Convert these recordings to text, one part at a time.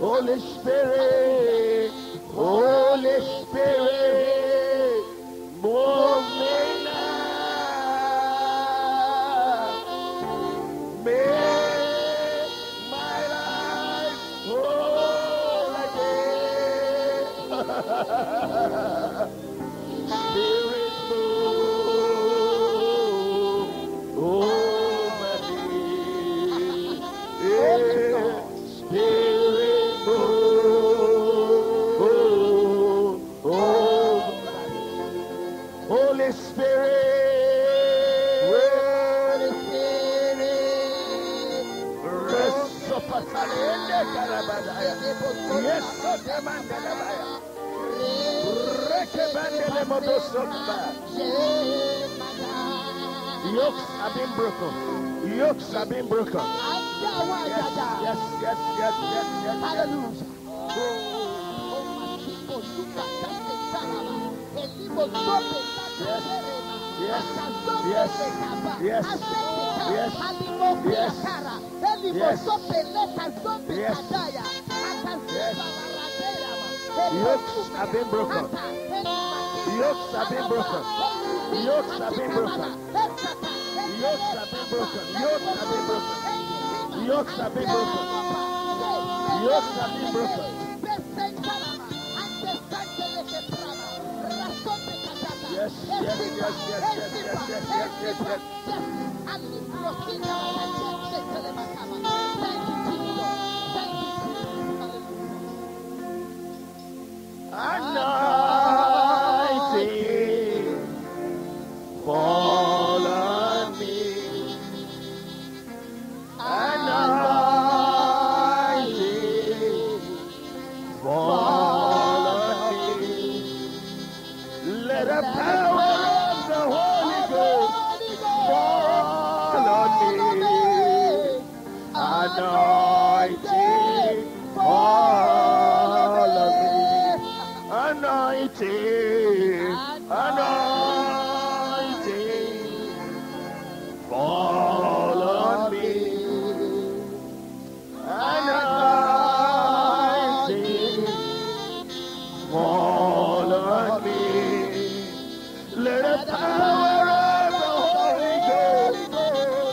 Holy Spirit, Holy Spirit, move me now. Make my life whole again. Spirit, move over me. Yeah. Spirit, Holy Spirit, Holy Spirit, yes, yokes have been broken. Yokes have been broken. Yes. Hallelujah. Yes. Yokes have been broken. Yokes have been broken. Yokes have been broken. Yokes have been broken. Yokes have been broken. Yokes have been broken. Yokes have been broken. Yes. Anointing fall on me. Anointing fall on me. Let the power of the Holy Ghost fall on me. Anointing fall on me. Anointing, anointing, fall on me. Anointing, fall on me. Let the power of the Holy Ghost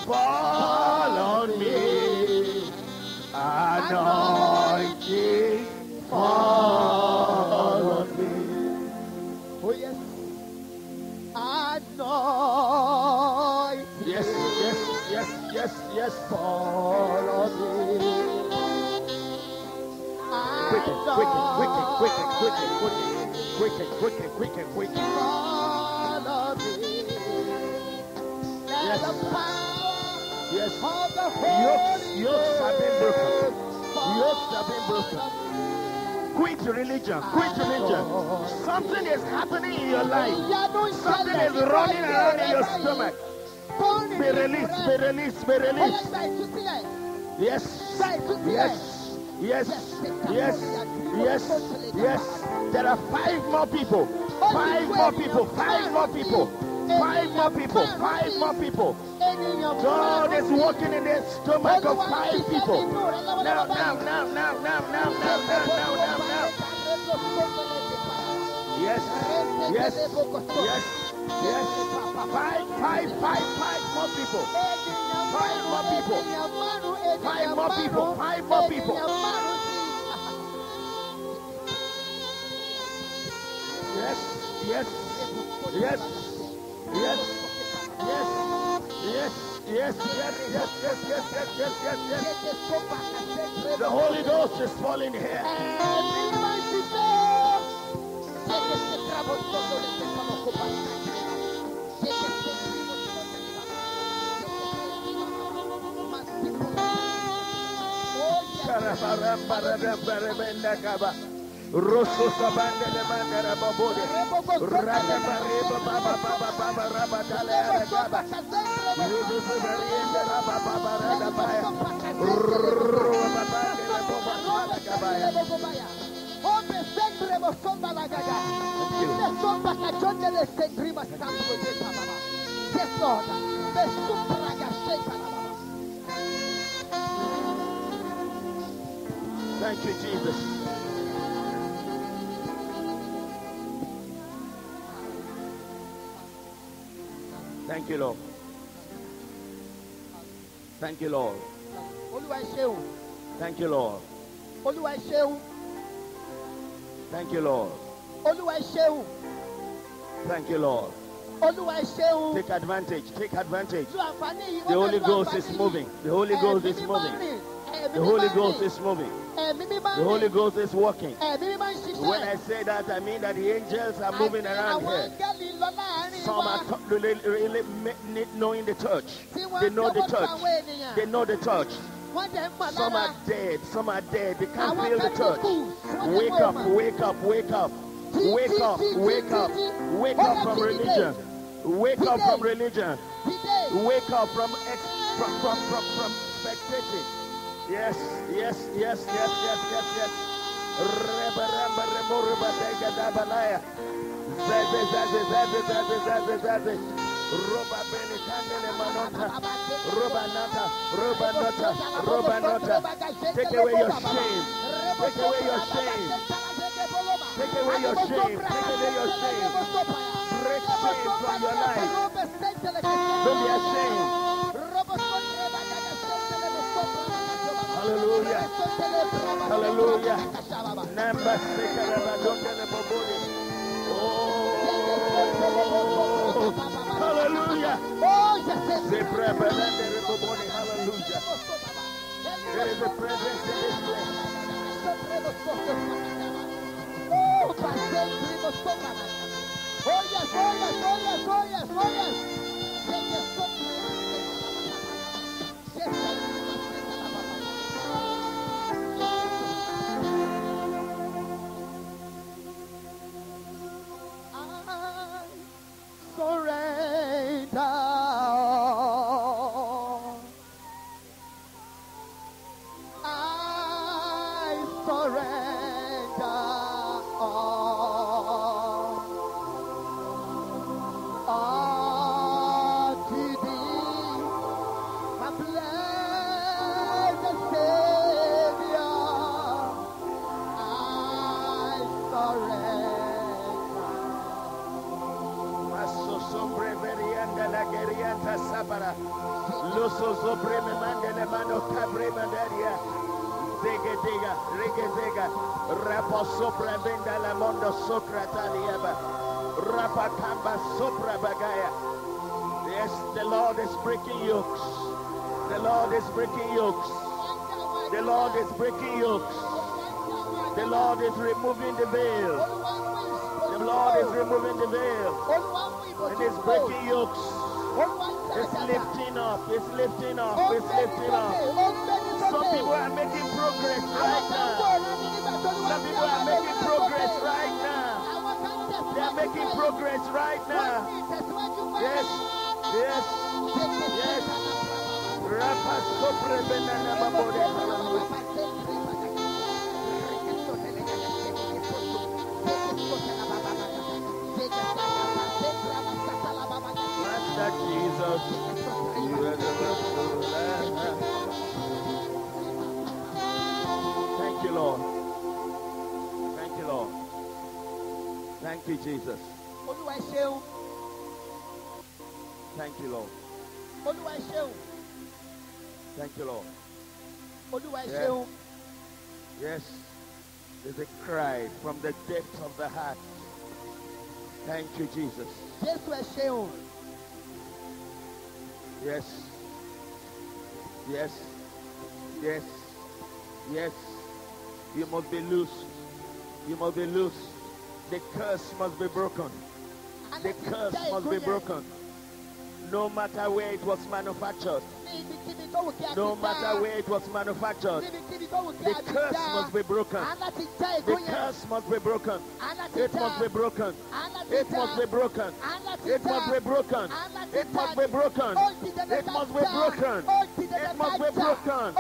fall on me. Anointing, fall on me. Oh yes. Anointing. Yes. Fall on me. Quicken. Fall on me. Yes. Yokes have been broken. Yokes have been broken. Quit religion. Something is happening in your life. Something is running around in your stomach. Be released. Yes. There are 5 more people. 5 more people. God is working in the stomach of 5 people. Now. Yes. 5 more people. 5 more people. Yes. The Holy Ghost is falling here. Rosso Sabandele Mandara Babode, Radabareba Baba Baba Baba Rabatale Aragaba, Rubarienda Baba Baba Radabaya, Rubabandele Boba Salagabaya. Yes, Lord. Thank you, Jesus. Thank you, Lord. Thank you, Lord. Thank you, Lord. Thank you, Lord. Thank you, Lord. Take advantage. Take advantage. The Holy Ghost is moving. The Holy Ghost is moving. The Holy Ghost is moving. The Holy Ghost is working. When I say that, I mean that the angels are moving around here. Some are really knowing the church. They know the church. They know the church. Some are dead. Some are dead. They can't feel the church. Wake up, wake up, wake up. Wake up, wake up. Wake up from religion. Wake up from religion. Wake up from spectating. Yes, yes, yes, yes, yes, yes, yes. Reba reba reba reba dega dabalaya. Zaze zaze zaze zaze zaze zaze. Roba bene kandele manota. Roba nata, roba nota, roba nota. Take away your shame. Take away your shame. Take away your shame. Take away your shame. Break shame from your life. Don't be ashamed. Hallelujah. Hallelujah. Number oh. Hallelujah. Hallelujah. There is a presence in this place. Oh yes, oh yes, oh yes, oh yes, oh yes. Surrender. I surrender all to thee, my blessed Savior. I surrender. La gerianta sabara, loso sobre me mande le mano cabre mandaria, zega zega, rega zega, rapa sopra venda la mondo sopra taliaba, rapa kamba sopra bagaya. Yes, the Lord is breaking yokes. The Lord is breaking yokes. The Lord is breaking yokes. The Lord is removing the veil. The Lord is removing the veil. And it's breaking yokes. It's lifting up. It's lifting up. It's lifting up. Some people are making progress right now. Some people are making progress right now. They are making progress right now. Yes. Yes. Yes. Rapa sopre benana babode. Master Jesus, you are the Lamb. Thank you, Lord. Thank you, Lord. Thank you, Jesus. Thank you, Lord. Thank you, Lord. Yes. Yes. There's a cry from the depths of the heart. Thank you, Jesus. Yes. Yes. Yes. Yes. You must be loosed. You must be loosed. The curse must be broken. The curse must be broken. No matter where it was manufactured. No matter where it was manufactured, the curse must be broken. The curse must be broken. It must be broken. It must be broken. It must be broken. It must be broken. It must be broken. It must be broken.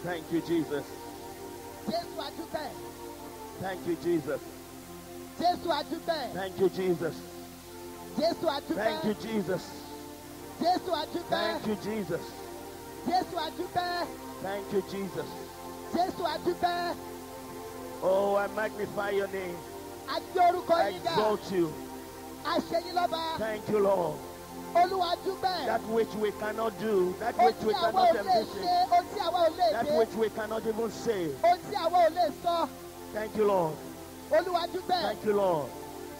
Thank you, Jesus. Thank you, Jesus. Thank you, Jesus. Thank you, Jesus. Thank you, Jesus. Thank you, Jesus. Oh, I magnify your name. I exalt you. Thank you, Lord. That which we cannot do, that which we cannot envision, that which we cannot even say. Thank you, Lord. Thank you, Lord.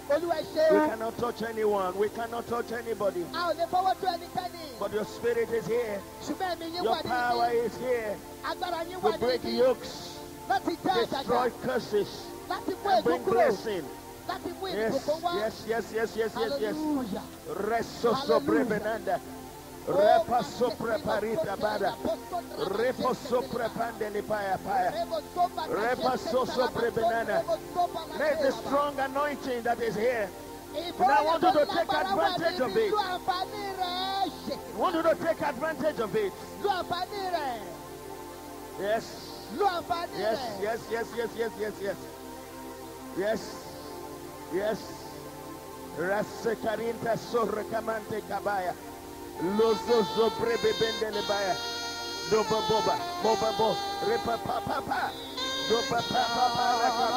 We cannot touch anyone. We cannot touch anybody. But your spirit is here. Your power is here. We break yokes, destroy curses, and bring blessing. Yes, yes, yes, yes, yes, yes, yes. Reso sobre benanda. Repa sopra parita bada. Repo sopra pandeli paya paya. Repa so sobre benana. There's a strong anointing that is here. And I want you to take advantage of it. I want you to take advantage of it. Yes. Yes, yes, yes, yes, yes, yes, yes. Yes. Yes. Rasekarinta sorrekamante kabaya. Lozo zobrebe bendele baya. Doba boba. Boba bo. Repa papa pa. Doba papa pa. Repa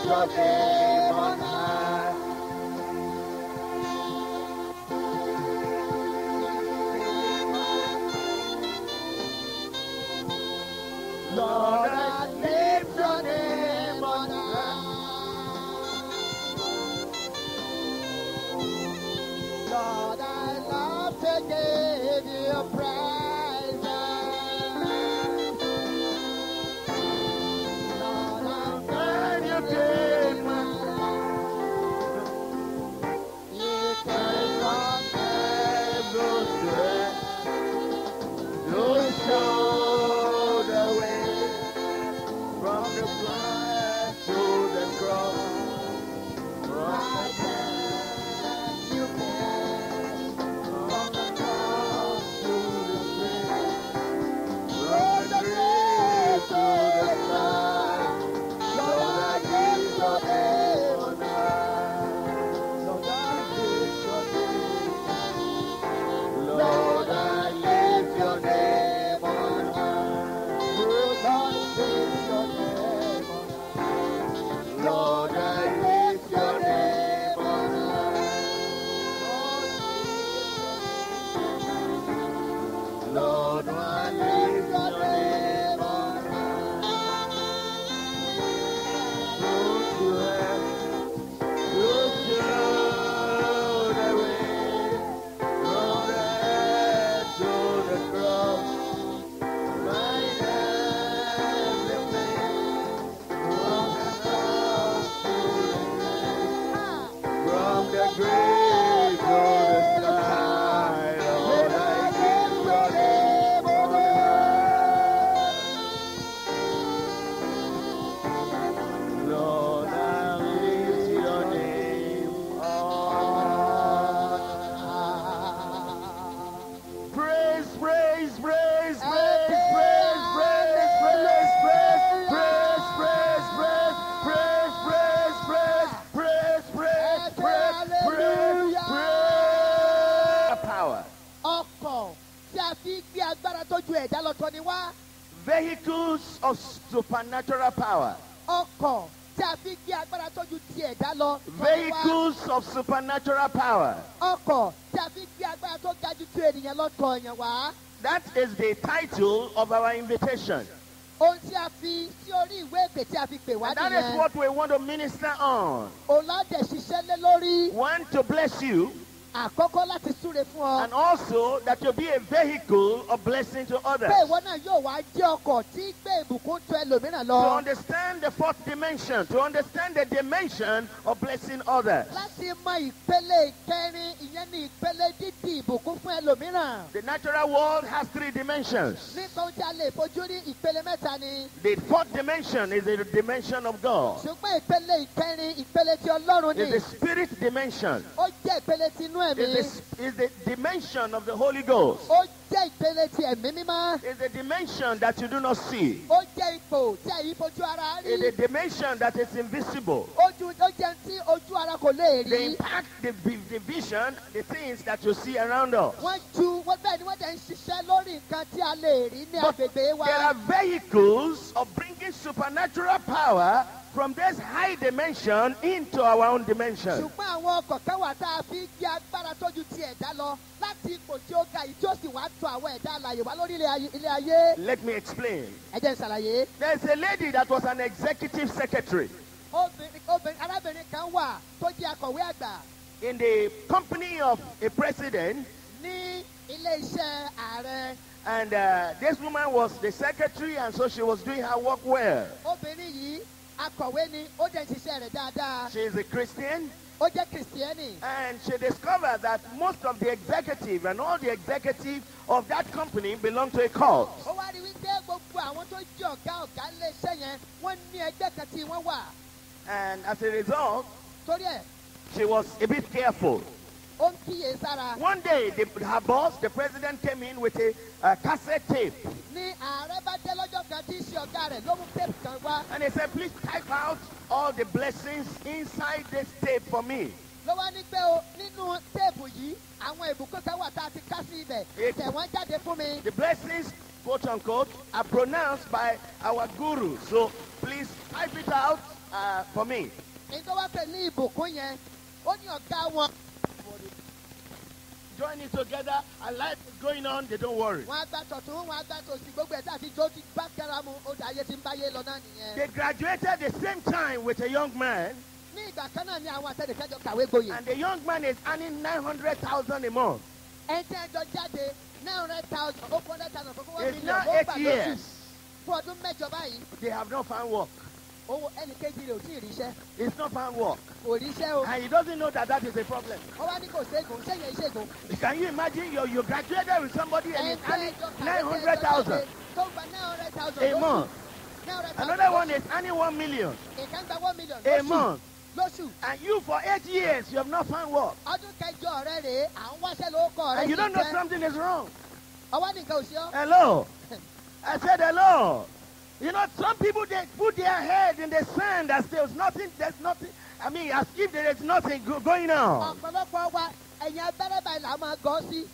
your name on high. Lord, I lift your name on high. Lord, I love to give you praise. Lord, I'm glad you gave me. You take on every strength. You show the way from the cross to the cross. From the death you came. From the cross to the grave. From the grave to the sky. Lord, I give your name on high. Lord, I lift your name. Lord, I lift your name on high. Lord, I lift your name on high. Lord, I lift your name on high. Lord, I lift your name on high. Don't you have to show the way from the head to the cross. My hands are made from the cross to the grave to the sky. Lord, I give your name on high. Lord, I lift your name on high. Praise, praise, praise, praise, praise, praise, praise, praise, praise, praise, praise, praise, praise, praise, praise, praise, praise. Power. Ọkọ̀ tí a fi gbé agbára tó ju ẹ̀dá lọ tọ́ ni wá. Vehicles of supernatural power. Ọkọ̀ tí a fi gbé agbára tó ju ti ẹ̀dá lọ tọ́ ni wá. Vehicles of supernatural power. Ọkọ̀ tí a fi gbé agbára agbára tó ga jù tó ènìyàn lọ tọ̀ èèyàn wá. That is the title of our invitation. Ohun tí a fi sí orí ìwé ìpè tí a fi pè wá And that is nìyẹn. what we want to minister on. Òun la dẹ̀ ṣiṣẹ́ lé lórí. One, to bless you, Àkọ́kọ́ láti súre fún ọ. and also that you'll be a vehicle of blessing to others. Pé ìwọ náà yóò wá jẹ́ ọkọ̀ tí gbé ìbùkún tó ẹlòmíràn To lọ. understand the fourth dimension, to understand the dimension of blessing others. Láti mọ ìpele ìkẹrin, ìyẹn ní ìpele dídì ìbùkún fún ẹlòmíràn. The natural world has three dimensions. Nípa ohun tí a lè fojú rí ìpele mẹ́ta ni. The fourth dimension is the dimension of God. Ṣùgbọ́n ìpele ìkẹrin, ìpele ti Ọlọ́run ni. It's the spirit dimension. Ó jẹ́ ìpele ti inú ẹ̀mí. Is the dimension of the Holy Ghost. Ó jẹ́ ìpele ti ẹ̀mí mímọ́. It's the dimension that you do not see. Ó jẹ́ ipò tí àyí fojú ara rí. It's the dimension that is invisible. Ó jẹ́ tí ojú ara kò lè They rí. impact the vision, the things that you see around us. Bẹ́ẹ̀ ni wọ́n jẹ́ ń ṣiṣẹ́ lórí nǹkan tí a lè rí ní But agbègbè wa. there are vehicles of bringing supernatural power from this high dimension into our own dimension. Ṣùgbọ́n àwọn ọkọ̀ kan wà tá a fi gbé agbára tójú ti ẹ̀dá lọ láti ipò tí ó ga yìí tí ó sì wá tọ̀ àwọn ẹ̀dá alààyè wá lórí ilé ayé. Let me explain. Ẹ jẹ́ n ṣàlàyé. There's a lady that was an executive secretary Arábìnrin kan wà tó jẹ́ akọ̀wé àgbà in the company of a president, ní ilé iṣẹ́ ààrẹ. and this woman was the secretary, and so she was doing her work well. Obìnrin yìí akọ̀wé ni ó dẹ̀ ń ṣiṣẹ́ rẹ̀ dáadáa. She is a Christian, Ó jẹ́ kìrìsìtẹ́nì. and she discovered that most of the executive and all the executive of that company belong to a cult. Ó wá rí wípé gbogbo àwọn tó jẹ́ ọ̀gá ilé iṣẹ́ yẹn wọ́n ní ẹgbẹ́ kan tí wọ́n wà. And as a result, Torí ẹ̀, she was a bit careful. ó ń kíyè sára. One day, her boss, the president, came in with a cassette tape, Ní ààrẹ bá dé lọ́jọ́ kan tí í ṣe ọ̀gá rẹ̀ ló mú téèpù kan wá. and he said, "Please type out all the blessings inside this tape for me." Ló wá ní pé o nínú téèpù yìí àwọn ìbùkún kan wà tá a ti ká sí ibẹ̀. Tẹ̀ wọ́n jáde fún mi. The blessings, quote unquote, are pronounced by our guru. So please type it out for me. Nígbà wá pè ní ìbùkún yẹn, ó ní ọ̀gá wọn. Join it together, and life is going on. They don't worry. Wọ́n á gbà tọ̀tún, wọ́n á gbà tòsì, gbogbo ẹ̀ tá àti jó ti bá kẹ́ra mu, ó dà ayé ti ń báyé lọ náà nìyẹn. They graduated the same time with a young man, Ní ìgbà kan náà ni àwọn àtẹnìkẹ́jọ kàwé gboyè. and the young man is earning 900,000 a month. Ẹni tí ẹjọ́ jáde 900,000 ó 400,000 fún 1 It's million now ló 8 gbà lóṣù. years. Fún ọdún mẹ́jọ báyìí, They have not found work. owó ẹnì kejì rẹ̀ ò tí ì ríṣẹ́. It's not found work. Kò ríṣẹ́ o. And he doesn't know that that is a problem. Ó wá ní kò ségun, sẹ́yìn ìṣègùn. Can you imagine you graduated with somebody and Ẹni he's tí earning ẹjọ́ kàwé 900,000 tó gba 900,000 a lóṣù. month. 900,000 Another one is earning 1 million Ìkan gba 1 million a lóṣù. month. Lóṣù. And you for 8 years, you have not found work. Ọdún kẹjọ rẹ̀ rèé, à ń wáṣẹ́ lóko rẹ̀ And you don't know ṣiṣẹ́. something is wrong. Ọwọ́ ní nǹkan ò sí ọ́. Hello. I said hello. You know, some people, they put their head in the sand as there's nothing, I mean, as if there is nothing going on. Ọ̀pọ̀lọpọ̀ wa ẹ̀yìn abẹ́rẹ́ báyìí là máa gọ́ sí.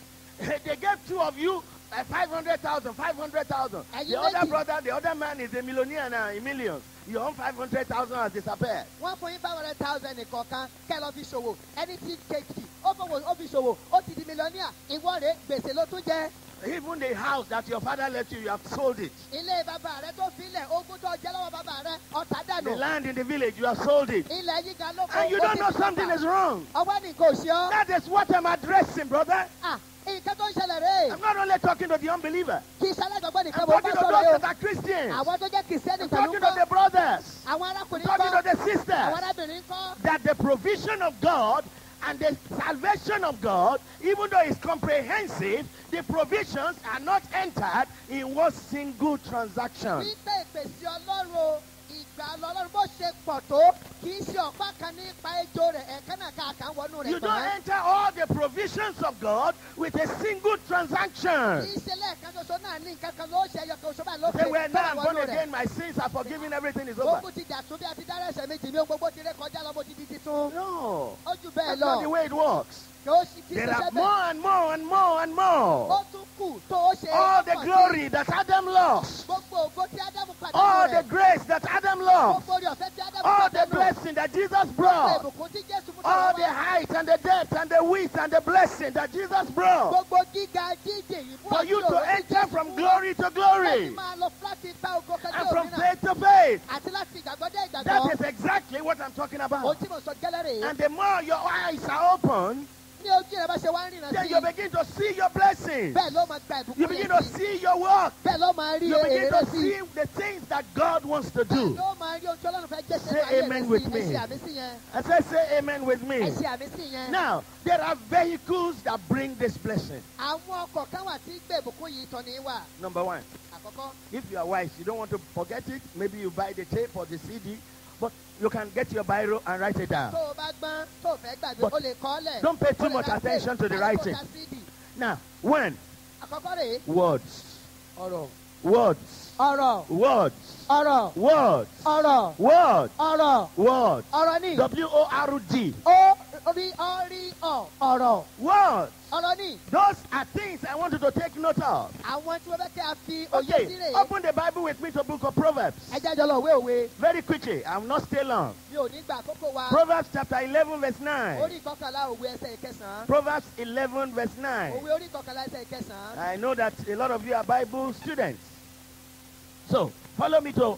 They gave two of you 500,000, 500,000. The other brother, the other man is a millionaire now, in millions. Your own 500,000 has disappeared. Wọ́n fún yín 500,000 nìkọ̀ọ̀kan kẹ́ lọ fi ṣòwò. Ẹni tí kejì ó fi ṣòwò ó ti di mílíọ̀nìà. Ìwọ rẹ̀ gbèsè ló tún jẹ́. Even the house that your father left you, you have sold it. Ilé bàbá rẹ̀ tó filẹ̀ ogún tó jẹ́ lọ́wọ́ bàbá rẹ̀ ọ̀tá The dànù. land in the village, you have sold it. Ilẹ̀ yìí gan ló kó And you don't know something is wrong. Ọwọ́ ní nǹkan ò sí ọ́. That is what I'm addressing, brother. Nǹkan tó ń ṣẹlẹ̀ rèé. I'm not only talking to the unbeliever. Kì í ṣe alágbàgbọ́ nìkan I'm mo bá talking to sọ̀rọ̀ those yìí o. that are Christians. Àwọn tó jẹ́ kìrìsìtẹ́nì I'm pẹ̀lú talking to the kọ́. brothers. Àwọn I'm arákùnrin talking to kọ́. the Àwọn sisters. arábìnrin kọ́. That the provision of God and the salvation of God, even though it's comprehensive, the provisions are not entered in one single transaction. Wípé ìpèsè Ọlọ́run o, ìgbà Ọlọ́run bó ṣe pọ̀ tó, kì í ṣe ọ̀pá kan nípa ejò rẹ̀ ẹ̀kan náà ká wọnú rẹ̀ You don't tán. enter all the provisions of God with a single Kì transaction. í ṣe lẹ́ẹ̀kan ṣoṣo náà ní nǹkan kan ló ṣe ẹyọ kan ṣoṣo báyìí ló Say, pè well, now I'm wọnú born rẹ̀. again, my sins are forgiven, everything is over. Gbogbo ti jà tún bí a ti dára ẹ̀ṣẹ̀ méjì mi, ohun gbogbo ti ré kọjá lọ, mo ti di titun. No, Ó jù bẹ́ẹ̀ that's not the lọ. way it works. Kì ó sì kì í There ṣiṣẹ́ are bẹ́ẹ̀. more and more and more and Ó more. tún kù tó ó ṣe All the ọ̀pọ̀ sí. glory that Adam lost. Gbogbo gbogbo ògo tí Ádámù pàdánù all the rẹ̀. grace that Adam lost, Gbogbo orí ọ̀fẹ́ tí Ádámù all the pàdánù. blessing that Jesus Gbogbo brought, ìbùkún tí Jésù mú all tọ̀wọ́ the wá. height and the depth and the width and the blessing that Jesus brought, Gbogbo gíga jíjìn yìí fún for you to ògo tí enter Jésù from mú glory to láti glory máa lọ láti bá ògo kan and dé from òmíràn. faith to faith. Àti láti ìgbàgbọ́ dé That ìgbàgbọ́. is exactly what I'm talking Ohun about. tí mo sọ gẹ́lẹ́ rèé. And the more your eyes are open, Ní ojú rẹ̀ bá ṣe wá ń rìnà then sí you i. begin to see your blessings. Bẹ́ẹ̀ ló máa gba You ìbùkún begin yẹn to sí i. see your work. Bẹ́ẹ̀ ló máa rí You begin èrè to sí see i. the things that God wants to Bẹ́ẹ̀ do. ló máa rí ohun tí Ọlọ́run fẹ́ jẹ́ Say sẹ́nu ayé amen rẹ̀ with sí i. me. Ẹ ṣe àmì sí yẹn. I said, say amen with Ẹ me. ṣe àmì sí yẹn. Now, there are vehicles that bring this blessing. Àwọn ọkọ̀ kan wà tí gbé ìbùkún yìí tọ́ ní wà. Number one, Àkọ́kọ́, if you are wise, you don't want to forget it. Maybe you buy the tape or the CD, but you can get your biro and write it down. tó o bá gbọ́n tó o fẹ́ gbàgbé, But o lè kọ́ lẹ̀. don't pay O too lè much ra attention tape, to the tàbí kó writing. ta CD. Now, one, Àkọ́kọ́ rèé. words, Ọ̀rọ̀. words, Ọ̀rọ̀. words, Ọ̀rọ̀. words, Ọ̀rọ̀. words, Ọ̀rọ̀. words. Ọ̀rọ̀ ní. W-O-R-D. Ọ̀rọ̀. Words. Ọ̀rọ̀ ní. Those are things I want you to take note of. Àwọn tí wọ́n fẹ́ kí a fi òye Okay, sílẹ̀. open the Bible with me to book of Proverbs. Ẹ jẹ́ jọ lọ òwe òwe. Very quickly, I will not stay long. Mi ò ní gba àkókò wa. Proverbs chapter 11 verse 9. Orí ìkọkànlá òwe ẹsẹ̀ ìkẹsàn-án. Proverbs 11 verse 9. Òwe orí ìkọkànlá ẹsẹ̀ ìkẹsàn-án. I know that a lot of you are Bible students. So, follow me to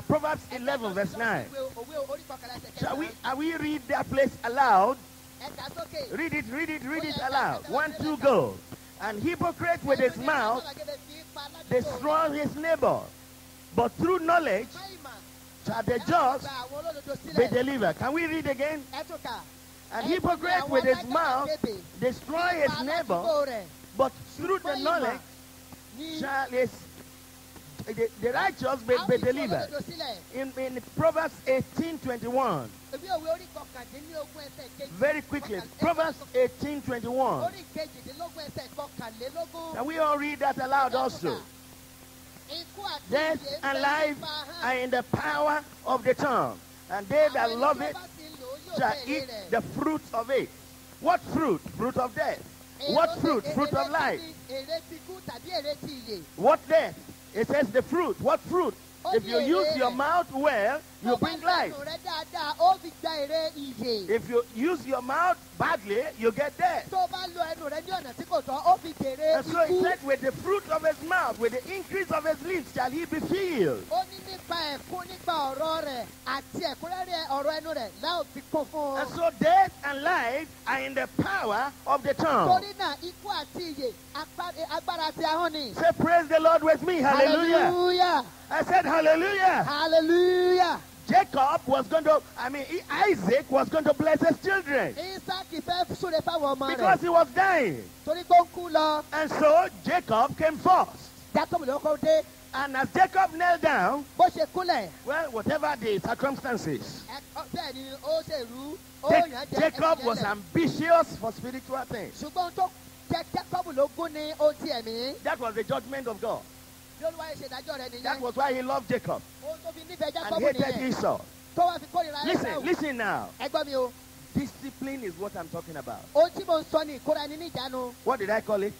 Proverbs 11 verse 9. Òwe orí ìkọkànlá ẹsẹ̀ Shall ìkẹsàn-án. we read that place aloud? Ẹ kà sókè. Read it aloud. 1, 2, go. And hypocrite with his mouth destroy his neighbor, but through knowledge shall the just be delivered. Can we read again? And hypocrite with his mouth destroy his neighbor, but through the knowledge shall the righteous be delivered. In Proverbs 18:21. Very quickly, Proverbs 18:21. Can we all read that aloud also? Death and life are in the power of the tongue, and they that love it shall eat the fruit of it. What fruit? Fruit of death. What fruit? Fruit of life. What death? It says the fruit. What fruit? If you use your mouth well, you bring life. If you use your mouth badly, you get death. And so it said, with the fruit of his mouth, with the increase of his lips, shall he be filled. And so death and life are in the power of the tongue. Say, praise the Lord with me. Hallelujah. Hallelujah. I said, hallelujah. Hallelujah. Jacob was going to, Isaac was going to bless his children because he was dying. And so Jacob came first. And as Jacob knelt down, well, whatever the circumstances, Jacob was ambitious for spiritual things. That was the judgment of God. That was why he loved Jacob and hated Esau. Listen now. Discipline is what I'm talking about. What did I call it?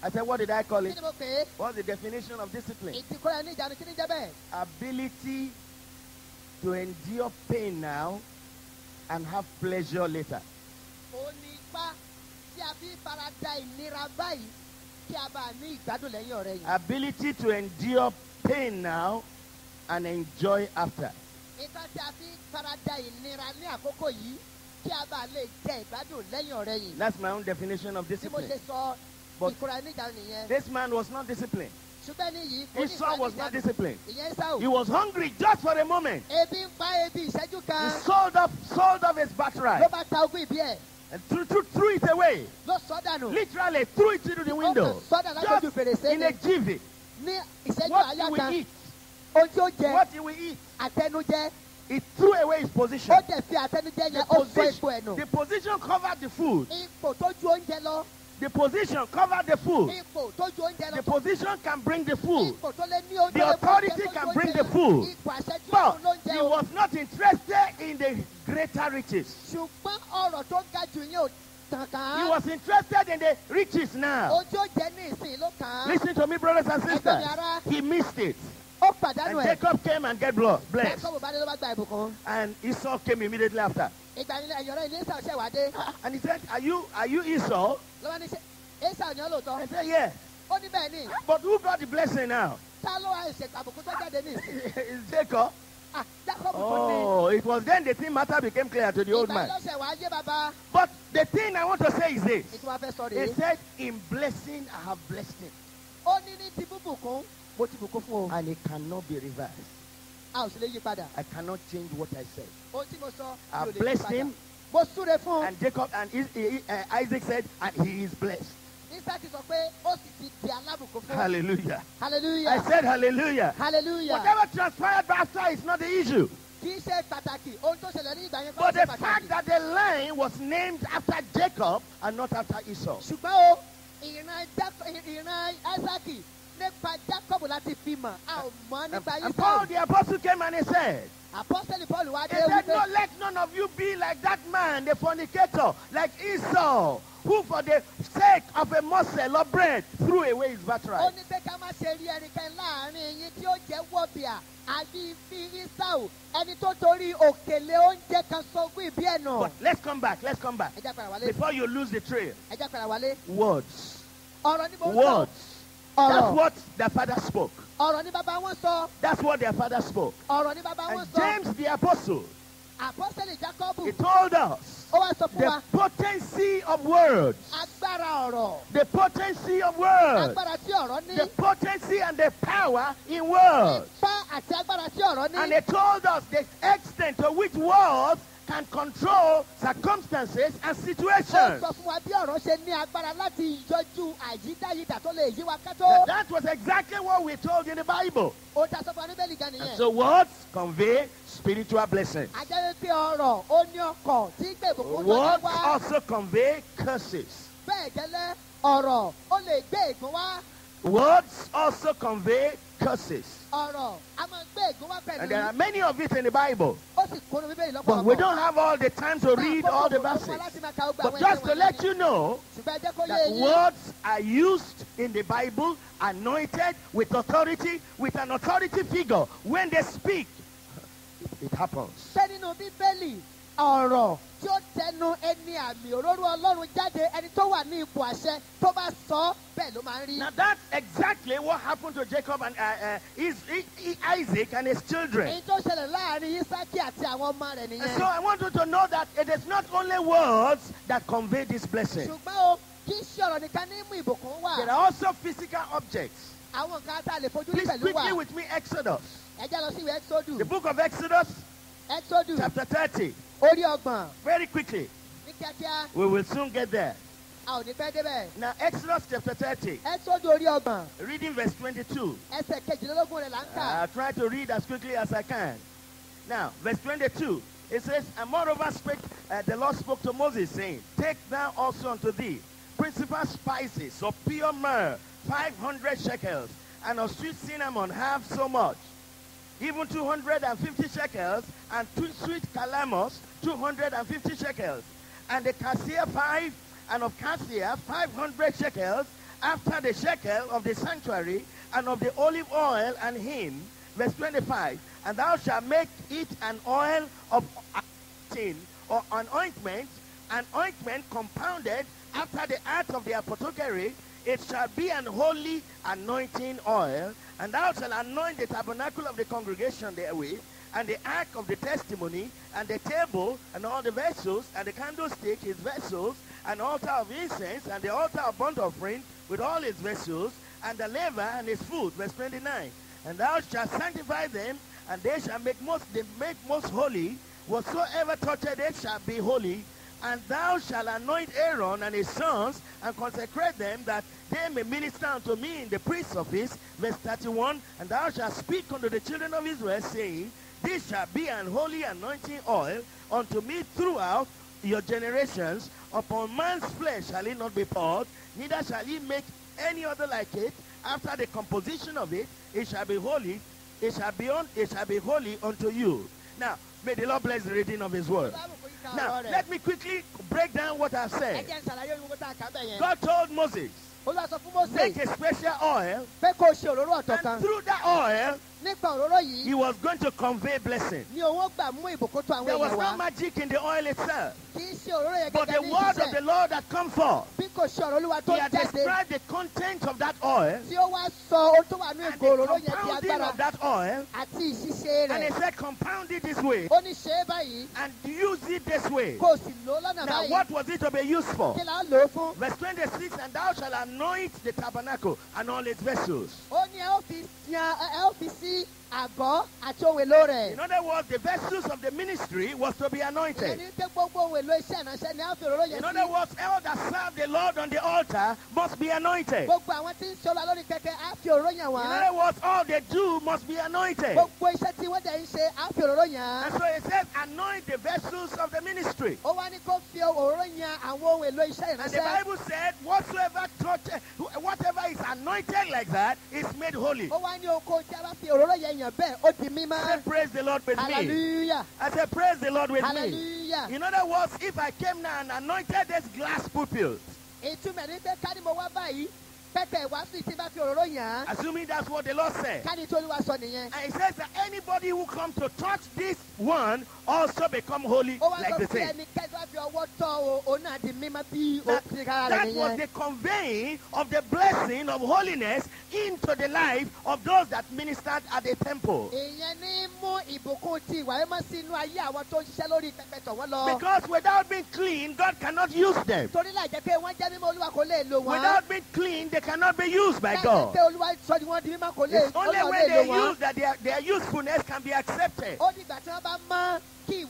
I said, what did I call it? What's the definition of discipline? Ability to endure pain now and have pleasure later. Ability to endure pain now and enjoy after. That's my own definition of discipline. But this man was not disciplined. Esau was not disciplined. He was hungry just for a moment. He sold off his birthright and threw it away. Literally threw it through the window. Just in a jiffy. What he will eat. What he will eat. He threw away his position. The position covered the food. The position covered the food. The position can bring the food. The authority can bring the food. But he was not interested in the greater riches. tàn kàn He án. was interested in the riches now. Ojú ó jẹ́ ní ìsìn ló kàn án. Listen to me, brothers and sisters. Ẹgbẹ́ mi ará. He missed it. Ó And pàdánù ẹ̀. Jacob came and get blessed. Jacob bá dé ló bá gba ìbùkún. And Esau came immediately after. Ìgbà ilé ẹ̀yọ̀rọ̀ ilé Esau ṣẹ̀ wá dé. And he said, Are you Esau? Ló bá ní ṣe Esau ni ó lóòótọ́. I said, Yeah. Ó ní bẹ́ẹ̀ ni. But who got the blessing now? Ta ló wá ìṣètò àbùkù tó jáde ní ìsìn? It's Jacob. Ah, Jacob tó ní. Oh, it was then the thing matter became clear to the old Ìgbà man. ló ṣẹ̀ wá yé bàbá. But the thing I want to say is this. Ètò wa fẹ́ sọ He rèé. said, In blessing, I have blessed him. Ó ní ní ti búbùkún, mo ti bùkún fún o. And it cannot be reversed. A ò sì lè yí padà. I cannot change what I said. Ohun tí mo sọ, mi I ò lè yí blessed padà. him. Mo súre fún un. And Jacob and Isaac said, And he is blessed. Isaki sọ pé ó sì ti di alábùkún fún un. Hallelujah. I Hallelujah. said, Hallelujah. Hallelujah. Whatever transpired after is not the issue. Kì í ṣe pàtàkì. Ohun tó ṣẹlẹ̀ ní ìgbà yẹn kọ́ But ṣe the fact pàtàkì. that the line was named after Jacob and not after Esau. Ṣùgbọ́n o, ìran Isaki nípa Jacob láti fi mọ̀. A ò mọ̀ nípa And Paul Esau. the apostle came and he said, Apọ́sítélì Paul wá He dé said, wípé No, let none of you be like that man, the fornicator, like Esau, who for the sake of a morsel of bread threw away his ó birthright. ní pé ká má ṣe rí ẹnikẹ́ni láàrin yín tí ó jẹ́ wọ̀bìà àbí fi Esau ẹni tó torí òkèlè oúnjẹ kan sọgbìn ìbí ẹ̀ nà. But let's come back. Let's come back. Ẹ jẹ́ padà wálé. Before you lose the trail. Ẹ jẹ́ padà wálé. Words. Ọ̀rọ̀ ní mo ń sọ. Words. That's Ọ̀rọ̀. what their father spoke. Ọ̀rọ̀ ní bàbá wọn sọ. That's what their father spoke. Ọ̀rọ̀ ní bàbá wọn And sọ. James the apostle, Apọ́sítélì Jákọ́bù he told us ó wá sọ fún the wa potency of words. agbára ọ̀rọ̀. The potency of words. Agbára tí ọ̀rọ̀ ní. The potency and the power in words. Ipá àti agbára tí ọ̀rọ̀ ní. And they told us the extent to which words can control circumstances and Ó situations. sọ fún wa bí ọ̀rọ̀ ṣe ní agbára láti yọjú àyídáyidà tó lè yí wa kátó. That was exactly what we told in the Bible. Ó ta sọ fún wa ní Bíbélì gan And nìyẹn. so words convey spiritual blessings. Ajẹ́ wípé ọ̀rọ̀ ó ní ọkọ̀ tí gbé ìbùkún tó Words wá. also convey curses. Bẹ́ẹ̀ gẹ́lẹ́ ọ̀rọ̀ ó lè gbé ègún wá. Words also convey curses. Ọ̀rọ̀ a máa gbé ègún wá And there are pẹ̀lú. many of it in the Bible. Ó sì kúnnú Bíbélì lọ́pọ̀lọpọ̀. But we don't have all the time to read all the verses. But just to let you know Ṣùgbọ́n ẹ jẹ́ kó yé that yín. words are used in the Bible, anointed with authority, with an authority figure. When they speak, it happens. Ṣé nínú Bíbélì ọ̀rọ̀ tí ó tẹnu ẹni àmì òróró Ọlọ́run jáde ẹni tó wà ní ipò àṣẹ tó bá sọ ọ́, bẹ́ẹ̀ ló máa ń rí. Now that's exactly what happened to Jacob and Isaac and his children. Èyí tó ṣẹlẹ̀ láàrin Ísákì àti àwọn ọmọ rẹ̀ And nìyẹn. so I want you to know that it is not only words that convey this blessing. Ṣùgbọ́n o kì í ṣe ọ̀rọ̀ nìkan ní mú ìbùkún wà. There are also physical objects. Àwọn nǹkan tá a lè fojú rí Please pẹ̀lú quickly wà. with me, Exodus. Ẹ jẹ́ lọ sí ìwé Ẹ́xódù. The book of Exodus, Ẹ́xódù chapter 30. orí ọgbọ̀n Very quickly. ní kíákíá We will soon get there. a ò ní pẹ́ débẹ̀. Now, Exodus chapter 30, Ẹ́xódù orí ọgbọ̀n reading verse 22. ẹsẹ̀ kejìlélógún rẹ̀ là ń kà. I'll try to read as quickly as I can. Now, verse 22, it says, And moreover spake, the Lord spoke to Moses, saying, Take thou also unto thee principal spices of pure myrrh, 500 shekels, and of sweet cinnamon half so much, even 250 shekels, and sweet calamus, 250 shekels, and the cassia 5, and of cassia 500 shekels, after the shekel of the sanctuary, and of the olive oil and hin. Verse 25, And thou shalt make it an oil of anointing, or an ointment compounded after the art of the apothecary. It shall be an holy anointing oil, and thou shalt anoint the tabernacle of the congregation therewith, and the ark of the testimony, and the table, and all the vessels, and the candlestick, his vessels, and altar of incense, and the altar of burnt offering, with all his vessels, and the laver and his food. Verse 29. And thou shalt sanctify them, and they shall make most holy. Whatsoever toucheth it shall be holy. And thou shalt anoint Aaron and his sons, and consecrate them, that they may minister unto me in the priest's office. Verse 31. And thou shalt speak unto the children of Israel, saying, This shall be an holy anointing oil unto me throughout your generations. Upon man's flesh shall it not be poured, neither shall he make any other like it. After the composition of it, it shall be holy. It shall be holy unto you. Now, May the Lord bless the reading of his word. Now, let me quickly break down what I've said. God told Moses, make a special oil, and through that oil, he was going to convey blessing. There was no magic in the oil itself, but the word of the Lord had come forth. He had described the content of that oil, and the compounding of that oil, and he said, compound it this way, and use it this way. Now, what was it to be used for? Verse 26, and thou shalt anoint the tabernacle and all its vessels. In other words, the vessels of the ministry was to be anointed. In other words, all that serve the Lord on the altar must be anointed. In other words, all they do must be anointed. And so it says, anoint the vessels of the ministry. And the Bible said, whatever is anointed like that is made holy. Say, praise the Lord with me. I said, praise the Lord with me. In other words, if I came now and anointed this glass pulpit, assuming that's what the Lord said, and it says that anybody who comes to touch this one also become holy like the same. That was the conveying of the blessing of holiness into the life of those that ministered at the temple. Because without being clean, God cannot use them. Without being clean, they cannot be used by God. It's only when they use that their usefulness can be accepted. The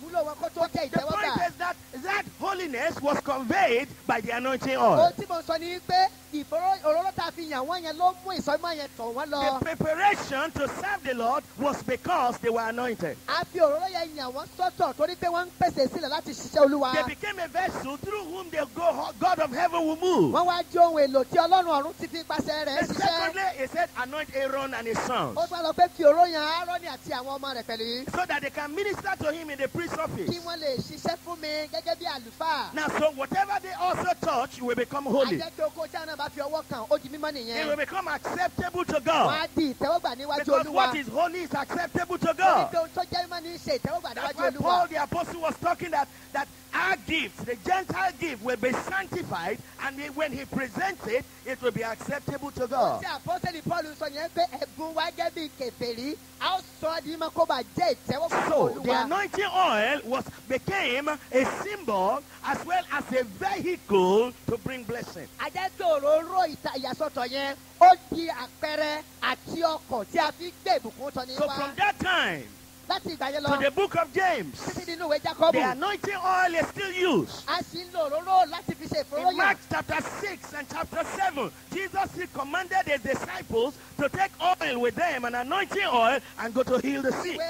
point is that holiness was conveyed by the anointing oil. The preparation to serve the Lord was because they were anointed. They became a vessel through whom the God of heaven will move. And secondly, he said, anoint Aaron and his sons, so that they can minister to him in the priest's office. Now, so whatever they also touch will become holy. It will become acceptable to God. Because what is holy is acceptable to God. That's why Paul the Apostle was talking that our gifts, the Gentile gift, will be sanctified, and when he presents it, it will be acceptable to God. So the anointing oil became a symbol as well as a vehicle to bring blessing. So from that time to the book of James, the anointing oil is still used. In Mark chapter 6 and chapter 7, Jesus commanded his disciples to take oil with them, an anointing oil, and go to heal the sick.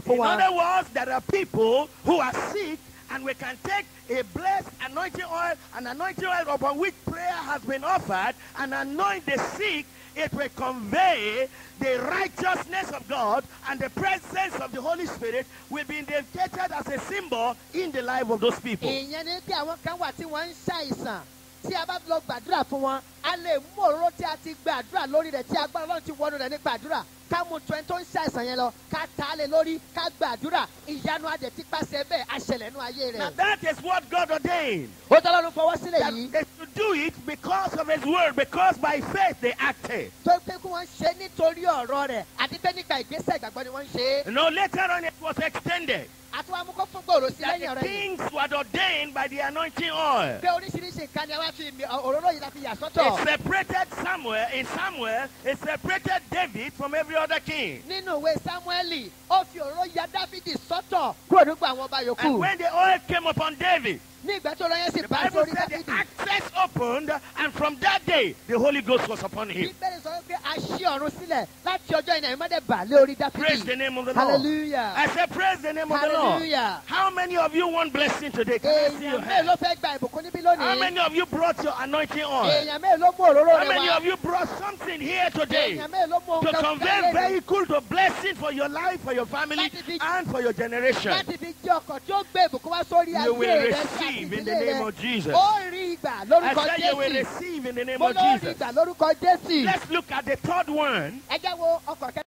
In other words, there are people who are sick, and we can take a blessed anointing oil, an anointing oil upon which prayer has been offered, and anoint the sick. It will convey the righteousness of God, and the presence of the Holy Spirit will be indicated as a symbol in the life of those people. Tí a bá lọ gbàdúrà fún wọn, a lè mú òróró tí a ti gbàdúrà lórí rẹ̀ tí agbára Ọlọ́run ti wọnú rẹ̀ ní gbàdúrà. Ká mú tó ẹni tó ń ṣàìsàn yẹn lọ, ká ta á lé lórí, ká gbàdúrà. Ìyanu adẹ̀ tí pàṣẹ bẹ́ẹ̀ á ṣẹlẹ̀ nínú ayé rẹ̀. Now that is what God ordained. Ó tọ́ Ọlọ́run fọwọ́ sílẹ̀ yìí. That they should do it because of his word, because by faith they acted. Tó pé kí wọ́n ṣe nítorí ọ̀rọ̀ rẹ̀, àti pé nípa ìgbésẹ̀ ìgbàgbọ́ ni wọ́n ń ṣe. No, later on it was extended. That the kings were ordained by the anointing oil. It separated it separated David from every other king. And when the oil came upon David, the Bible said the access opened, and from that day the Holy Ghost was upon him. Praise the name of the Lord. Hallelujah. I said, praise the name of the Lord. Hallelujah. How many of you want blessing today? Can I see your Èèyàn hand? mélòó fẹ́ gba ìbùkún níbí How lónìí? many of you brought your anointing oil? Èèyàn mélòó mú òróró How rẹ many wá? of you brought something here today Èèyàn mélòó mú to nǹkan convey kan lẹ́nu vehicle to blessing for your life, for your family, and for your generation? láti fi jẹ́ ọkọ̀ tí ó gbé ìbùkún wá sórí You ayé will rẹ sí receive in the ìdílé name rẹ. of Jesus. Ó rí ìgbà I lórúkọ said you will Jésù. receive in the name Mo of ló rí Jesus. ìgbà lórúkọ Jésù. Let's look at the third one. Ẹ jẹ́ wo ọkọ̀ kẹta.